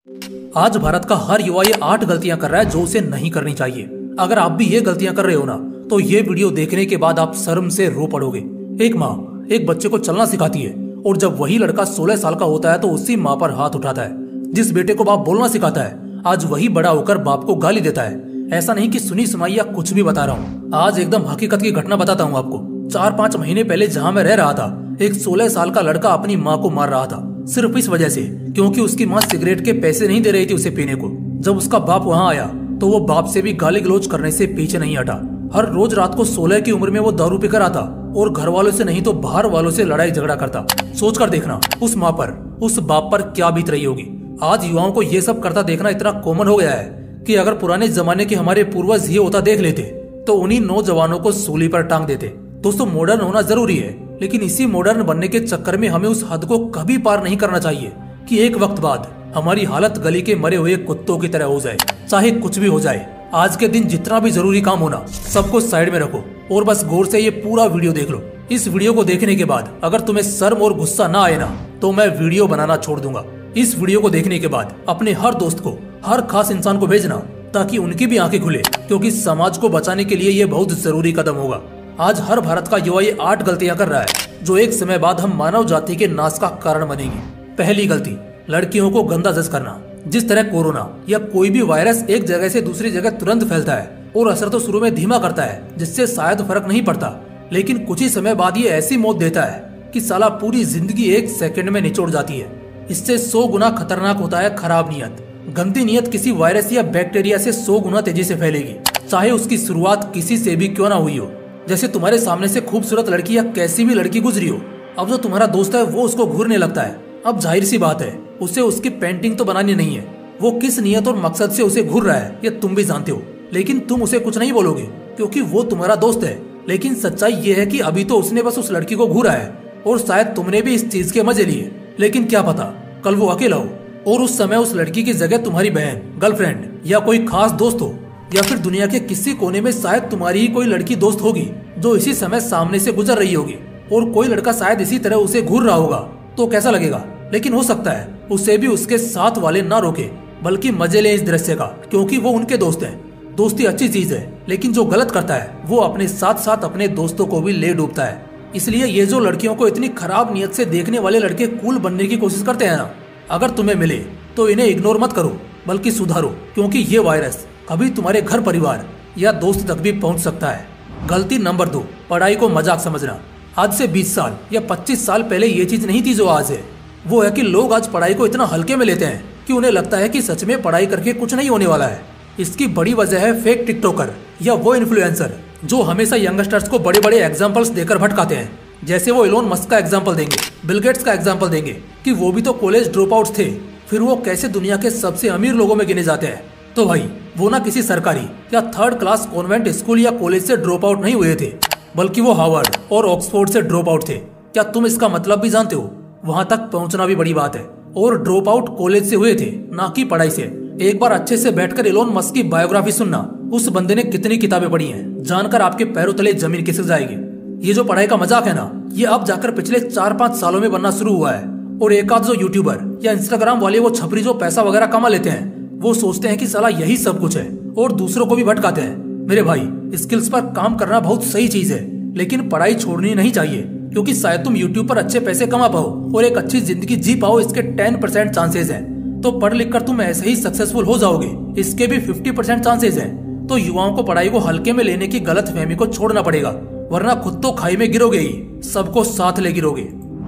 आज भारत का हर युवा ये 8 गलतियां कर रहा है जो उसे नहीं करनी चाहिए। अगर आप भी ये गलतियां कर रहे हो ना, तो ये वीडियो देखने के बाद आप शर्म से रो पड़ोगे। एक माँ एक बच्चे को चलना सिखाती है और जब वही लड़का 16 साल का होता है तो उसी माँ पर हाथ उठाता है। जिस बेटे को बाप बोलना सिखाता है, आज वही बड़ा होकर बाप को गाली देता है। ऐसा नहीं कि सुनी सुनाई या कुछ भी बता रहा हूँ, आज एकदम हकीकत की घटना बताता हूँ आपको। 4-5 महीने पहले जहाँ मैं रह रहा था, एक 16 साल का लड़का अपनी माँ को मार रहा था, सिर्फ इस वजह से क्योंकि उसकी माँ सिगरेट के पैसे नहीं दे रही थी उसे पीने को। जब उसका बाप वहाँ आया तो वो बाप से भी गाली गलौज करने से पीछे नहीं हटा। हर रोज रात को 16 की उम्र में वो दारू पीकर आता और घर वालों से नहीं तो बाहर वालों से लड़ाई झगड़ा करता। सोच कर देखना उस माँ पर, उस बाप पर क्या बीत रही होगी। आज युवाओं को ये सब करता देखना इतना कॉमन हो गया है कि अगर पुराने जमाने के हमारे पूर्वज ये होता देख लेते तो उन्हीं नौजवानों को सूली पर टांग देते। दोस्तों, मॉडर्न होना जरूरी है, लेकिन इसी मॉडर्न बनने के चक्कर में हमें उस हद को कभी पार नहीं करना चाहिए कि एक वक्त बाद हमारी हालत गली के मरे हुए कुत्तों की तरह हो जाए। चाहे कुछ भी हो जाए, आज के दिन जितना भी जरूरी काम होना सबको साइड में रखो और बस गौर से ये पूरा वीडियो देख लो। इस वीडियो को देखने के बाद अगर तुम्हें शर्म और गुस्सा ना आए ना, तो मैं वीडियो बनाना छोड़ दूंगा। इस वीडियो को देखने के बाद अपने हर दोस्त को, हर खास इंसान को भेजना ताकि उनकी भी आंखें खुले, क्योंकि समाज को बचाने के लिए ये बहुत जरूरी कदम होगा। आज हर भारत का युवा ये 8 गलतियां कर रहा है जो एक समय बाद हम मानव जाति के नाश का कारण बनेगी। पहली गलती, लड़कियों को गंदा जज करना। जिस तरह कोरोना या कोई भी वायरस एक जगह से दूसरी जगह तुरंत फैलता है और असर तो शुरू में धीमा करता है जिससे शायद फर्क नहीं पड़ता, लेकिन कुछ ही समय बाद ये ऐसी मौत देता है कि साला पूरी जिंदगी 1 सेकंड में निचोड़ जाती है। इससे 100 गुना खतरनाक होता है खराब नियत। गंदी नियत किसी वायरस या बैक्टीरिया से 100 गुना तेजी से फैलेगी, चाहे उसकी शुरुआत किसी से भी क्यों ना हुई हो। जैसे तुम्हारे सामने से खूबसूरत लड़की या कैसी भी लड़की गुजरी हो, अब जो तुम्हारा दोस्त है वो उसको घूरने लगता है। अब जाहिर सी बात है, उसे उसकी पेंटिंग तो बनानी नहीं है। वो किस नियत और मकसद से उसे घूर रहा है ये तुम भी जानते हो, लेकिन तुम उसे कुछ नहीं बोलोगे क्योंकि वो तुम्हारा दोस्त है। लेकिन सच्चाई ये है कि अभी तो उसने बस उस लड़की को घूरा है और शायद तुमने भी इस चीज के मजे लिए, लेकिन क्या पता कल वो अकेला हो और उस समय उस लड़की की जगह तुम्हारी बहन, गर्लफ्रेंड या कोई खास दोस्त हो, या फिर दुनिया के किसी कोने में शायद तुम्हारी ही कोई लड़की दोस्त होगी जो इसी समय सामने से गुजर रही होगी और कोई लड़का शायद इसी तरह उसे घूर रहा होगा। तो कैसा लगेगा? लेकिन हो सकता है उसे भी उसके साथ वाले ना रोके, बल्कि मजे ले इस दृश्य का, क्योंकि वो उनके दोस्त हैं। दोस्ती अच्छी चीज है, लेकिन जो गलत करता है वो अपने साथ साथ अपने दोस्तों को भी ले डूबता है। इसलिए ये जो लड़कियों को इतनी खराब नियत से देखने वाले लड़के कूल बनने की कोशिश करते हैं ना, अगर तुम्हें मिले तो इन्हें इग्नोर मत करो बल्कि सुधारो, क्योंकि ये वायरस कभी तुम्हारे घर परिवार या दोस्त तक भी पहुंच सकता है। गलती नंबर 2, पढ़ाई को मजाक समझना। आज से 20 साल या 25 साल पहले ये चीज नहीं थी जो आज है। वो है कि लोग आज पढ़ाई को इतना हल्के में लेते हैं कि उन्हें लगता है कि सच में पढ़ाई करके कुछ नहीं होने वाला है। इसकी बड़ी वजह है फेक टिकटॉकर या वो इन्फ्लुएंसर जो हमेशा यंगस्टर्स को बड़े बड़े एग्जाम्पल्स देकर भटकाते हैं। जैसे वो इलोन मस्क का एग्जाम्पल देंगे, बिल गेट्स का एग्जाम्पल देंगे कि वो भी तो कॉलेज ड्रॉप आउट थे, फिर वो कैसे दुनिया के सबसे अमीर लोगों में गिने जाते हैं। तो भाई, वो ना किसी सरकारी या 3rd क्लास कॉन्वेंट स्कूल या कॉलेज से ड्रॉप आउट नहीं हुए थे, बल्कि वो हार्वर्ड और ऑक्सफोर्ड से ड्रॉप आउट थे। क्या तुम इसका मतलब भी जानते हो? वहां तक पहुंचना भी बड़ी बात है। और ड्रॉप आउट कॉलेज से हुए थे, ना कि पढ़ाई से। एक बार अच्छे से बैठकर इलोन मस्क की बायोग्राफी सुनना, उस बंदे ने कितनी किताबें पढ़ी हैं, जानकर आपके पैरों तले जमीन खिसक जाएगी। ये जो पढ़ाई का मजाक है ना, ये अब जाकर पिछले 4-5 सालों में बनना शुरू हुआ है। और एक आध जो यूट्यूबर या इंस्टाग्राम वाले वो छपरी जो पैसा वगैरह कमा लेते हैं, वो सोचते हैं कि साला यही सब कुछ है और दूसरों को भी भटकाते हैं। मेरे भाई, स्किल्स पर काम करना बहुत सही चीज है, लेकिन पढ़ाई छोड़नी नहीं चाहिए, क्योंकि शायद तुम यूट्यूब पर अच्छे पैसे कमा पाओ और एक अच्छी जिंदगी जी पाओ, इसके 10% चांसेस हैं। तो पढ़ लिख कर तुम ऐसे ही सक्सेसफुल हो जाओगे, इसके भी 50% चांसेस हैं। तो युवाओं को पढ़ाई को हल्के में लेने की गलत फहमी को छोड़ना पड़ेगा, वरना खुद तो खाई में गिरोगे ही, सबको साथ ले गिरोगे।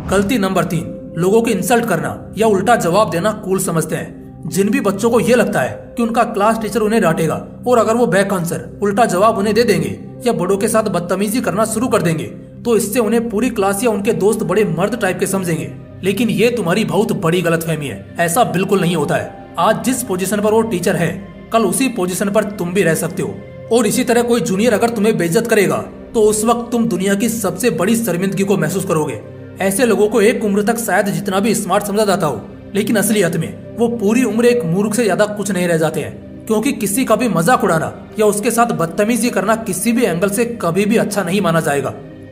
गलती नंबर 3, लोगों को इंसल्ट करना या उल्टा जवाब देना कूल समझते हैं। जिन भी बच्चों को ये लगता है कि उनका क्लास टीचर उन्हें डांटेगा और अगर वो बैक आंसर, उल्टा जवाब उन्हें दे देंगे या बड़ों के साथ बदतमीजी करना शुरू कर देंगे, तो इससे उन्हें पूरी क्लास या उनके दोस्त बड़े मर्द टाइप के समझेंगे। लेकिन ये तुम्हारी बहुत बड़ी गलतफहमी है। ऐसा बिल्कुल नहीं होता है। आज जिस पोजीशन पर वो टीचर है, कल उसी पोजीशन पर तुम भी रह सकते हो। और इसी तरह कोई जूनियर अगर तुम्हें बेइज्जत करेगा, तो उस वक्त तुम दुनिया की सबसे बड़ी शर्मिंदगी को महसूस करोगे। ऐसे लोगों को एक उम्र तक शायद जितना भी स्मार्ट समझा जाता हो, लेकिन असलियत में वो पूरी उम्र एक मूर्ख से ज्यादा कुछ नहीं रह जाते हैं, क्योंकि किसी का भी मजाक उड़ाना या उसके साथ बदतमीजी करना किसी भी एंगल से कभी भी अच्छा नहीं माना जाएगा।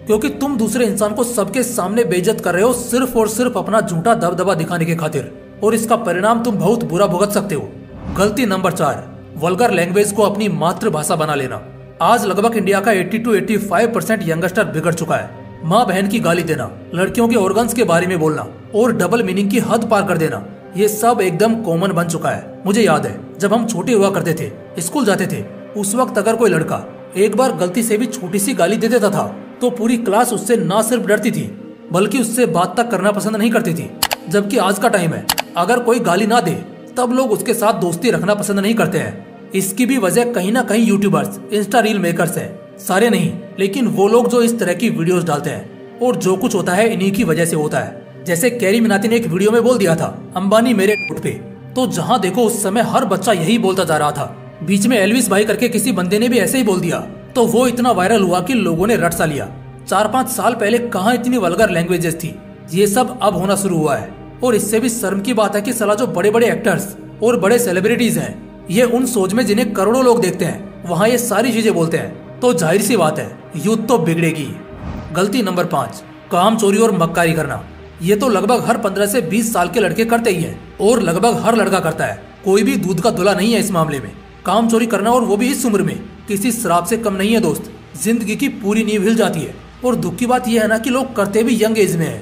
क्योंकि तुम दूसरे इंसान को सबके सामने बेइज्जत कर रहे हो सिर्फ और सिर्फ अपना झूठा दबदबा दिखाने के खातिर। और इसका परिणाम तुम बहुत बुरा भुगत सकते हो। गलती नंबर 4, वल्गर लैंग्वेज को अपनी मातृभाषा बना लेना। आज लगभग इंडिया का 80 to 85% यंगस्टर बिगड़ चुका है। माँ बहन की गाली देना, लड़कियों के ऑर्गन्स के बारे में बोलना और डबल मीनिंग की हद पार कर देना, ये सब एकदम कॉमन बन चुका है। मुझे याद है जब हम छोटे हुआ करते थे, स्कूल जाते थे, उस वक्त अगर कोई लड़का एक बार गलती से भी छोटी सी गाली दे देता था तो पूरी क्लास उससे ना सिर्फ डरती थी बल्कि उससे बात तक करना पसंद नहीं करती थी। जबकि आज का टाइम है, अगर कोई गाली ना दे तब लोग उसके साथ दोस्ती रखना पसंद नहीं करते हैं। इसकी भी वजह कहीं ना कहीं यूट्यूबर्स, इंस्टा रील मेकर्स हैं। सारे नहीं, लेकिन वो लोग जो इस तरह की वीडियोस डालते हैं। और जो कुछ होता है इन्हीं की वजह से होता है। जैसे कैरी मिनाती ने एक वीडियो में बोल दिया था, अंबानी मेरे नोट पे। तो जहाँ देखो उस समय हर बच्चा यही बोलता जा रहा था। बीच में एल्विस भाई करके किसी बंदे ने भी ऐसे ही बोल दिया तो वो इतना वायरल हुआ कि लोगों ने रट सा लिया। 4-5 साल पहले कहाँ इतनी वल्गर लैंग्वेजेस थी। ये सब अब होना शुरू हुआ है। और इससे भी शर्म की बात है कि साला जो बड़े बड़े एक्टर्स और बड़े सेलिब्रिटीज हैं, ये उन सोच में जिन्हें करोड़ों लोग देखते हैं, वहाँ ये सारी चीजें बोलते हैं। तो जाहिर सी बात है यूथ तो बिगड़ेगी। गलती नंबर 5, काम चोरी और मक्कारी करना। ये तो लगभग हर 15 से 20 साल के लड़के करते ही हैं और लगभग हर लड़का करता है। कोई भी दूध का धुला नहीं है इस मामले में। काम चोरी करना और वो भी इस उम्र में किसी शराब से कम नहीं है दोस्त। जिंदगी की पूरी नींव हिल जाती है। और दुख की बात यह है ना कि लोग करते भी यंग एज में है।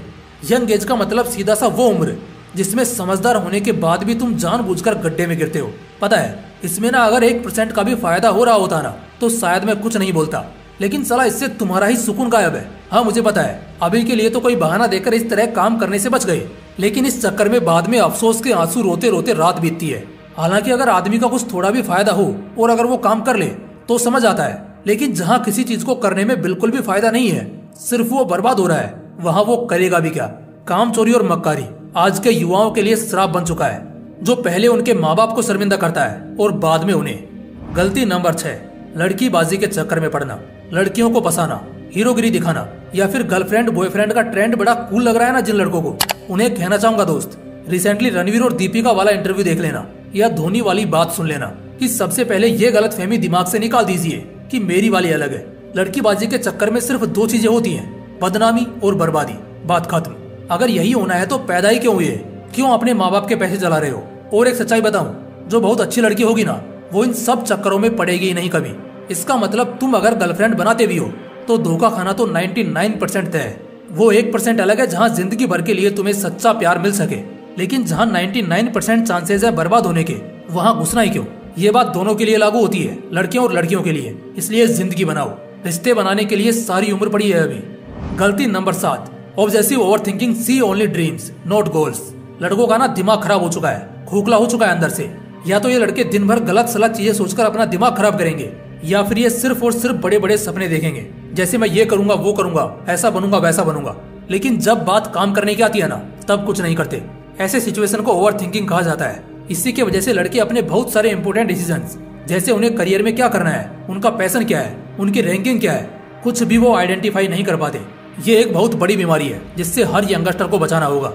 यंग एज का मतलब सीधा सा वो उम्र जिसमें समझदार होने के बाद भी तुम जानबूझकर गड्ढे में गिरते हो। पता है, इसमें ना अगर 1% का भी फायदा हो रहा होता ना तो शायद मैं कुछ नहीं बोलता, लेकिन साला इससे तुम्हारा ही सुकून गायब है। हाँ मुझे पता है, अभी के लिए तो कोई बहाना देकर इस तरह काम करने से बच गए, लेकिन इस चक्कर में बाद में अफसोस के आंसू रोते रोते रात बीतती है। हालांकि अगर आदमी का कुछ थोड़ा भी फायदा हो और अगर वो काम कर ले तो समझ आता है, लेकिन जहाँ किसी चीज को करने में बिल्कुल भी फायदा नहीं है, सिर्फ वो बर्बाद हो रहा है, वहाँ वो करेगा भी क्या। काम चोरी और मक्कारी आज के युवाओं के लिए श्राप बन चुका है, जो पहले उनके माँ बाप को शर्मिंदा करता है और बाद में उन्हें। गलती नंबर 6, लड़की बाजी के चक्कर में पड़ना। लड़कियों को फंसाना, हीरोगिरी दिखाना या फिर गर्लफ्रेंड बॉयफ्रेंड का ट्रेंड बड़ा कूल लग रहा है ना जिन लड़कों को, उन्हें कहना चाहूंगा दोस्त, रिसेंटली रणवीर और दीपिका वाला इंटरव्यू देख लेना या धोनी वाली बात सुन लेना कि सबसे पहले ये गलतफहमी दिमाग से निकाल दीजिए कि मेरी वाली अलग है। लड़की बाजी के चक्कर में सिर्फ 2 चीजें होती हैं, बदनामी और बर्बादी। बात खत्म। अगर यही होना है तो पैदा ही क्यों हुए? क्यों अपने माँ बाप के पैसे चला रहे हो? और एक सच्चाई बताऊं, जो बहुत अच्छी लड़की होगी ना वो इन सब चक्करों में पड़ेगी ही नहीं कभी। इसका मतलब तुम अगर गर्लफ्रेंड बनाते भी हो तो धोखा खाना तो 99% तय है। वो 1% अलग है जहाँ जिंदगी भर के लिए तुम्हें सच्चा प्यार मिल सके, लेकिन जहाँ 99% चांसेस है बर्बाद होने के, वहाँ घुसना ही क्यों? ये बात दोनों के लिए लागू होती है, लड़कियों और लड़कियों के लिए। इसलिए जिंदगी बनाओ, रिश्ते बनाने के लिए सारी उम्र पड़ी है अभी। गलती number 7, obsessive overthinking, see only dreams not goals. लड़कों का ना दिमाग खराब हो चुका है, खोखला हो चुका है अंदर से। या तो ये लड़के दिन भर गलत सलत चीजें सोचकर अपना दिमाग खराब करेंगे, या फिर ये सिर्फ और सिर्फ बड़े बड़े सपने देखेंगे, जैसे मैं ये करूंगा वो करूंगा, ऐसा बनूंगा वैसा बनूंगा। लेकिन जब बात काम करने की आती है ना तब कुछ नहीं करते। ऐसे सिचुएशन को ओवर थिंकिंग कहा जाता है। इसी की वजह से लड़के अपने बहुत सारे इंपोर्टेंट डिसीजंस, जैसे उन्हें करियर में क्या करना है, उनका पैशन क्या है, उनकी रैंकिंग क्या है, कुछ भी वो आइडेंटिफाई नहीं कर पाते। ये एक बहुत बड़ी बीमारी है जिससे हर यंगस्टर को बचाना होगा।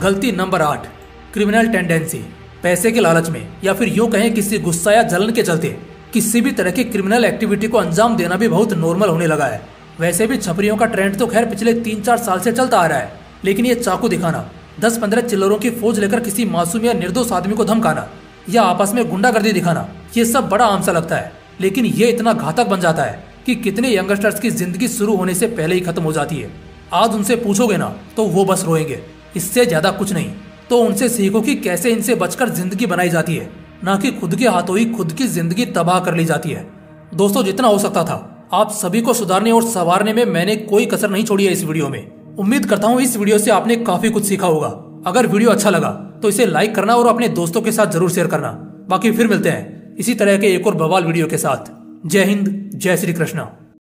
गलती नंबर 8, क्रिमिनल टेंडेंसी। पैसे के लालच में या फिर यूं कहें किसी गुस्सा या जलन के चलते किसी भी तरह की क्रिमिनल एक्टिविटी को अंजाम देना भी बहुत नॉर्मल होने लगा है। वैसे भी छपरियों का ट्रेंड तो खैर पिछले 3-4 साल से चलता आ रहा है, लेकिन ये चाकू दिखाना, 10-15 चिल्लरों की फौज लेकर किसी मासूम या निर्दोष आदमी को धमकाना या आपस में गुंडागर्दी दिखाना, ये सब बड़ा आम सा लगता है, लेकिन ये इतना घातक बन जाता है कि कितने यंगस्टर्स की जिंदगी शुरू होने से पहले ही खत्म हो जाती है। आज उनसे पूछोगे ना तो वो बस रोएंगे, इससे ज्यादा कुछ नहीं। तो उनसे सीखो कि कैसे इनसे बचकर जिंदगी बनाई जाती है, ना कि खुद के हाथों ही खुद की जिंदगी तबाह कर ली जाती है। दोस्तों, जितना हो सकता था आप सभी को सुधारने और संवारने में मैंने कोई कसर नहीं छोड़ी है इस वीडियो में। उम्मीद करता हूँ इस वीडियो से आपने काफी कुछ सीखा होगा। अगर वीडियो अच्छा लगा तो इसे लाइक करना और अपने दोस्तों के साथ जरूर शेयर करना। बाकी फिर मिलते हैं इसी तरह के एक और बवाल वीडियो के साथ। जय हिंद, जय श्री कृष्णा।